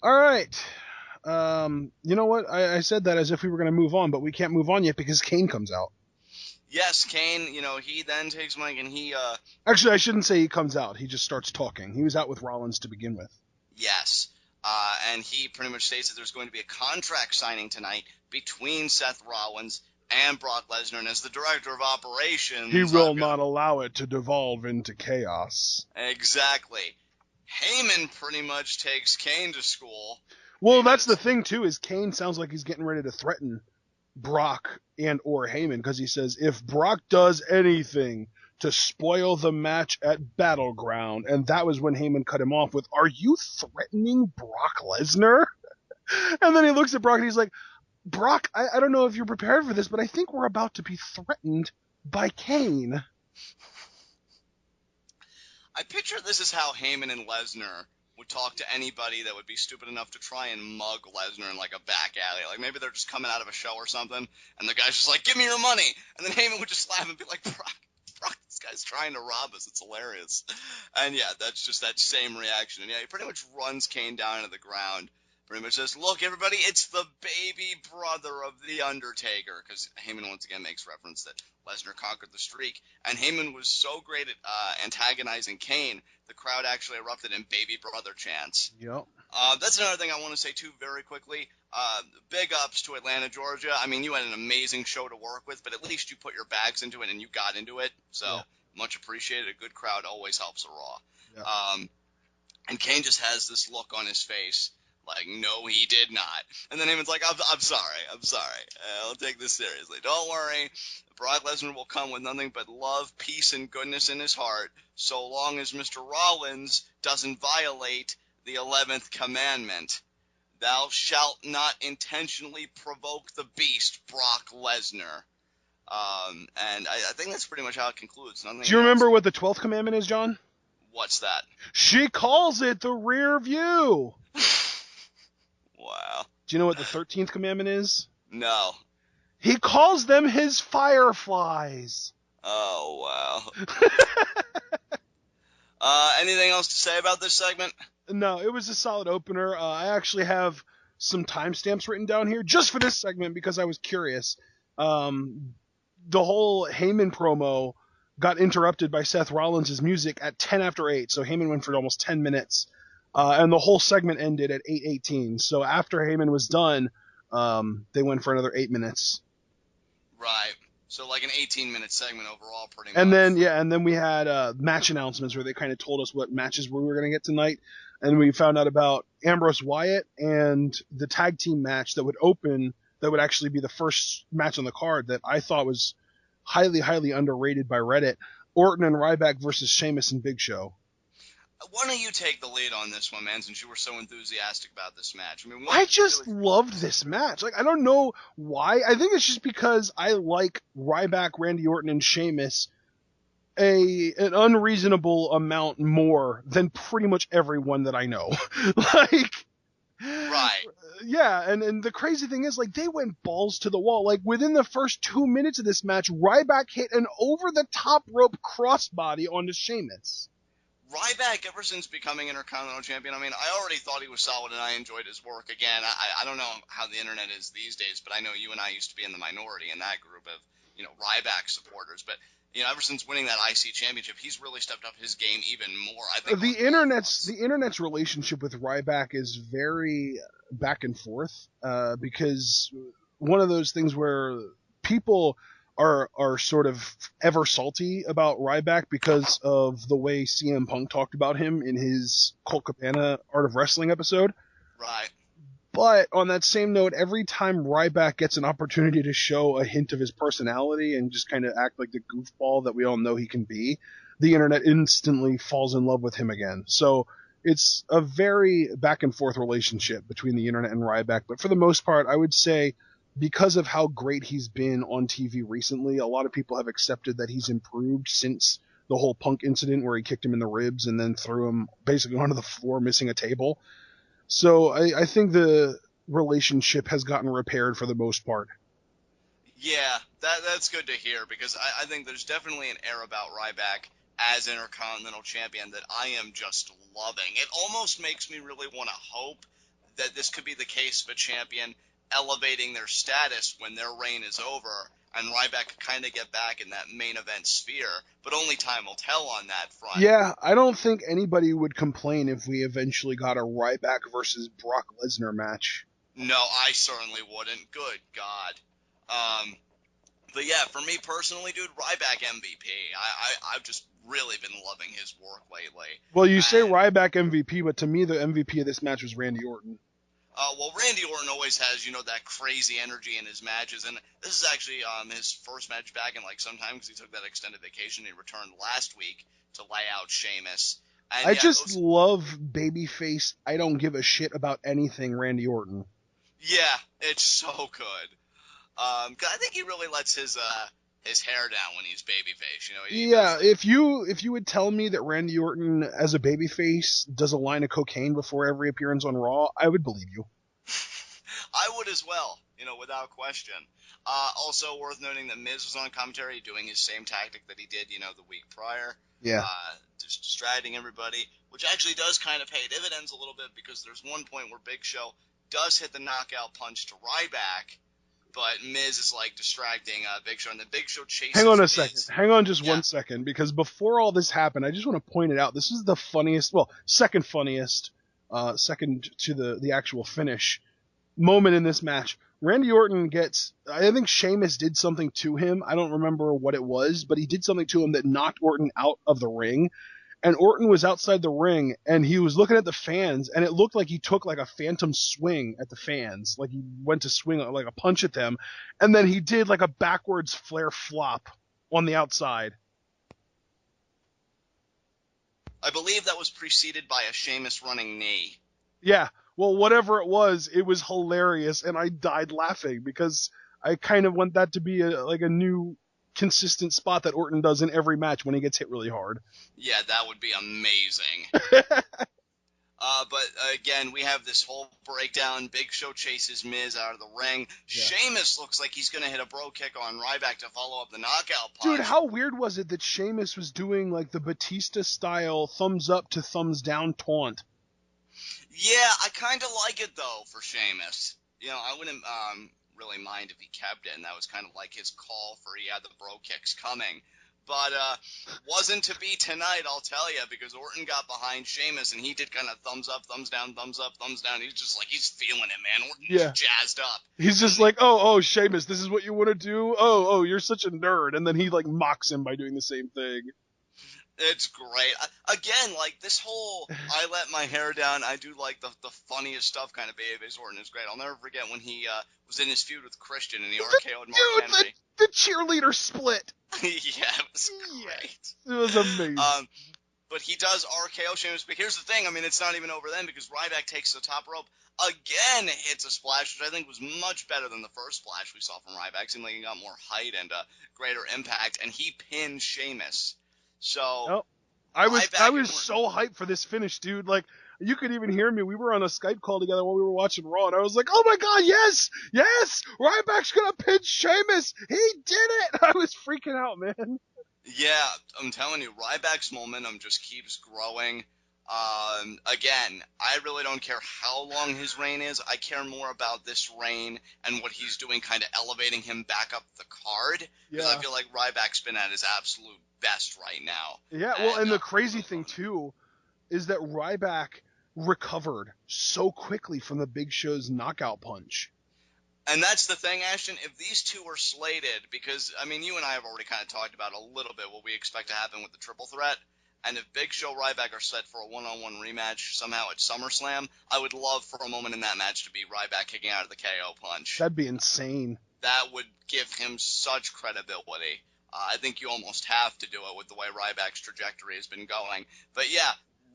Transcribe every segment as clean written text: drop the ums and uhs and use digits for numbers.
All right. You know what? I said that as if we were going to move on, but we can't move on yet because Kane comes out. Yes, Kane, he then takes Mike and Actually, I shouldn't say he comes out. He just starts talking. He was out with Rollins to begin with. yes. And he pretty much states that there's going to be a contract signing tonight between Seth Rollins and Brock Lesnar. And as the director of He operations, will I've got not allow it to devolve into chaos. exactly. Heyman pretty much takes Kane to school Well, that's the because, thing too. Is Kane sounds like he's getting ready to threaten Brock and or Heyman because he says if Brock does anything to spoil the match at Battleground, and that was when Heyman cut him off with, "Are you threatening Brock Lesnar?" And then he looks at Brock and he's like, "Brock, I don't know if you're prepared for this, but I think we're about to be threatened by Kane." I picture this is how Heyman and Lesnar would talk to anybody that would be stupid enough to try and mug Lesnar in like a back alley. Like maybe they're just coming out of a show or something, and the guy's just like, "Give me your money," and then Heyman would just laugh and be like, Brock, this guy's trying to rob us. It's hilarious." And yeah, that's just that same reaction. And yeah, he pretty much runs Kane down into the ground. Pretty much says, "Look, everybody, it's the baby brother of The Undertaker." Because Heyman once again makes reference that Lesnar conquered the streak. And Heyman was so great at antagonizing Kane, the crowd actually erupted in baby brother chants. Yep. That's another thing I want to say, too, very quickly. Big ups to Atlanta, Georgia. I mean, you had an amazing show to work with, but at least you put your bags into it and you got into it. So, Yeah. much appreciated. A good crowd always helps a Yeah. Raw. And Kane just has this look on his face, like, no, he did not. And then Heyman's like, I'm sorry. I'll take this seriously. Don't worry. Brock Lesnar will come with nothing but love, peace, and goodness in his heart, so long as Mr. Rollins doesn't violate the 11th commandment. Thou shalt not intentionally provoke the beast, Brock Lesnar. And I think that's pretty much how it concludes. Do you Nothing else. remember what the 12th commandment is, John? What's that? She calls it the rear view. Wow. Do you know what the 13th commandment is? No. He calls them his fireflies. Oh, wow. Anything else to say about this segment? No, it was a solid opener. I actually have some timestamps written down here just for this segment because I was curious. The whole Heyman promo got interrupted by Seth Rollins' music at 10 after 8, so Heyman went for almost 10 minutes. And the whole segment ended at 8:18. So after Heyman was done, they went for another 8 minutes. Right. So like an 18-minute segment overall, pretty And much. then we had match announcements where they kind of told us what matches we were going to get tonight, and we found out about Ambrose Wyatt and the tag team match that would open, that would actually be the first match on the card that I thought was highly, highly underrated by Reddit. Orton and Ryback versus Sheamus and Big Show. Why don't you take the lead on this one, man, since you were so enthusiastic about this match? I mean, what I just really... loved this match. Like, I don't know why. I think it's just because I like Ryback, Randy Orton, and Sheamus an unreasonable amount more than pretty much everyone that I know. Like, Right. yeah, and the crazy thing is, like, they went balls to the wall. Like, within the first 2 minutes of this match, Ryback hit an over-the-top rope crossbody onto Sheamus. Ryback, ever since becoming Intercontinental Champion, I mean, I already thought he was solid and I enjoyed his work. Again, I don't know how the internet is these days, but I know you and I used to be in the minority in that group of, Ryback supporters. But, ever since winning that IC championship, he's really stepped up his game even more, I think, The on all internet's fronts. the internet's relationship with Ryback is very back and forth, because one of those things where people are sort of ever salty about Ryback because of the way CM Punk talked about him in his Colt Cabana Art of Wrestling episode. Right. But on that same note, every time Ryback gets an opportunity to show a hint of his personality and just kind of act like the goofball that we all know he can be, the internet instantly falls in love with him again. So it's a very back and forth relationship between the internet and Ryback. But for the most part, I would say because of how great he's been on TV recently, a lot of people have accepted that he's improved since the whole Punk incident where he kicked him in the ribs and then threw him basically onto the floor, missing a table. So I think the relationship has gotten repaired for the most part. Yeah, that's good to hear because I think there's definitely an air about Ryback as Intercontinental Champion that I am just loving. It almost makes me really want to hope that this could be the case of a champion elevating their status when their reign is over, and Ryback could kind of get back in that main event sphere, but only time will tell on that front. Yeah, I don't think anybody would complain if we eventually got a Ryback versus Brock Lesnar match. No, I certainly wouldn't. Good God. But yeah, for me personally, dude, Ryback MVP. I've just really been loving his work lately. Well, you say Ryback MVP, but to me the MVP of this match was Randy Orton. Well, Randy Orton always has, that crazy energy in his matches, and this is actually his first match back in sometime because he took that extended vacation. He returned last week to lay out Sheamus. And I just love babyface. I don't give a shit about anything Randy Orton. Yeah, it's so good. 'Cause I think he really lets his hair down when he's babyface. If you would tell me that Randy Orton as a babyface does a line of cocaine before every appearance on Raw, I would believe you. I would as well, without question. Also worth noting that Miz was on commentary doing his same tactic that he did, the week prior. Yeah. Just distracting everybody, which actually does kind of pay dividends a little bit because there's one point where Big Show does hit the knockout punch to Ryback, but Miz is distracting Big Show, and then Big Show chases Hang on a Miz. second. Hang on just 1 second, because before all this happened, I just want to point it out. This is the funniest, second funniest, second to the actual finish moment in this match. Randy Orton I think Sheamus did something to him. I don't remember what it was, but he did something to him that knocked Orton out of the ring. And Orton was outside the ring, and he was looking at the fans, and it looked like he took a phantom swing at the fans. Like he went to swing a punch at them, and then he did a backwards flare flop on the outside. I believe that was preceded by a Sheamus running knee. Yeah, well, whatever it was hilarious, and I died laughing because I kind of want that to be a new consistent spot that Orton does in every match when he gets hit really hard. Yeah, that would be amazing. But again, we have this whole breakdown. Big Show chases Miz out of the ring. Yeah. Sheamus looks like he's going to hit a bro kick on Ryback to follow up the knockout punch. Dude, how weird was it that Sheamus was doing the Batista style thumbs up to thumbs down taunt? Yeah, I kind of like it though for Sheamus. I wouldn't really mind if he kept it, and that was kind of his call for he had the bro kicks coming. But wasn't to be tonight, I'll tell you, because Orton got behind Sheamus, and he did kind of thumbs up, thumbs down, thumbs up, thumbs down. He's just he's feeling it, man. Orton's jazzed up. He's just oh, Sheamus, this is what you want to do? Oh, you're such a nerd. And then he, mocks him by doing the same thing. It's great. Again, this whole I let my hair down, I do the funniest stuff kind of babyface Orton is great. I'll never forget when he was in his feud with Christian and he RKO'd Mark Henry. The cheerleader split. Yeah, it was great. It was amazing. But he does RKO Sheamus. But here's the thing. I mean, it's not even over then because Ryback takes the top rope. Again, hits a splash, which I think was much better than the first splash we saw from Ryback. Seemed like he got more height and greater impact. And he pinned Sheamus. So I was so hyped for this finish, dude. You could even hear me. We were on a Skype call together while we were watching Raw, and I was like, "Oh my God, yes! Ryback's gonna pin Sheamus. He did it!" I was freaking out, man. Yeah, I'm telling you, Ryback's momentum just keeps growing. Again, I really don't care how long his reign is. I care more about this reign and what he's doing, kind of elevating him back up the card. Because I feel like Ryback's been at his absolute best right now. Yeah, well, and the crazy thing, too, is that Ryback recovered so quickly from the Big Show's knockout punch. And that's the thing, Ashton, if these two are slated, because, I mean, you and I have already kind of talked about a little bit what we expect to happen with the triple threat, and if Big Show Ryback are set for a one-on-one rematch somehow at SummerSlam, I would love for a moment in that match to be Ryback kicking out of the KO punch. That'd be insane. That would give him such credibility. I think you almost have to do it with the way Ryback's trajectory has been going. But yeah,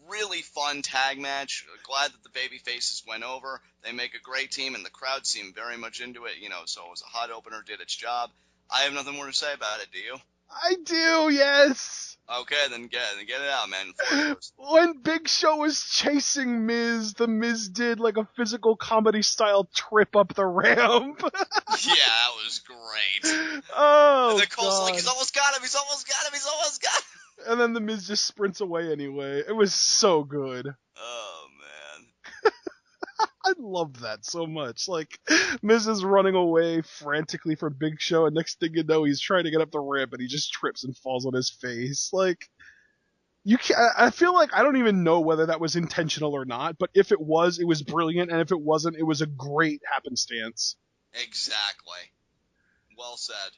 really fun tag match. Glad that the baby faces went over. They make a great team, and the crowd seemed very much into it. So it was a hot opener, did its job. I have nothing more to say about it. Do you? I do, yes. Okay, then get it out, man. When Big Show was chasing Miz, the Miz did a physical comedy style trip up the ramp. Yeah, that was great. Oh, and then Cole's he's almost got him, he's almost got him. And then the Miz just sprints away anyway. It was so good. Oh, man. loved that so much. Like, Miz is running away frantically from Big Show, and next thing you know, he's trying to get up the ramp, and he just trips and falls on his face. Like, you can't, I feel like I don't even know whether that was intentional or not, but if it was brilliant, and if it wasn't, it was a great happenstance. Exactly. Well said.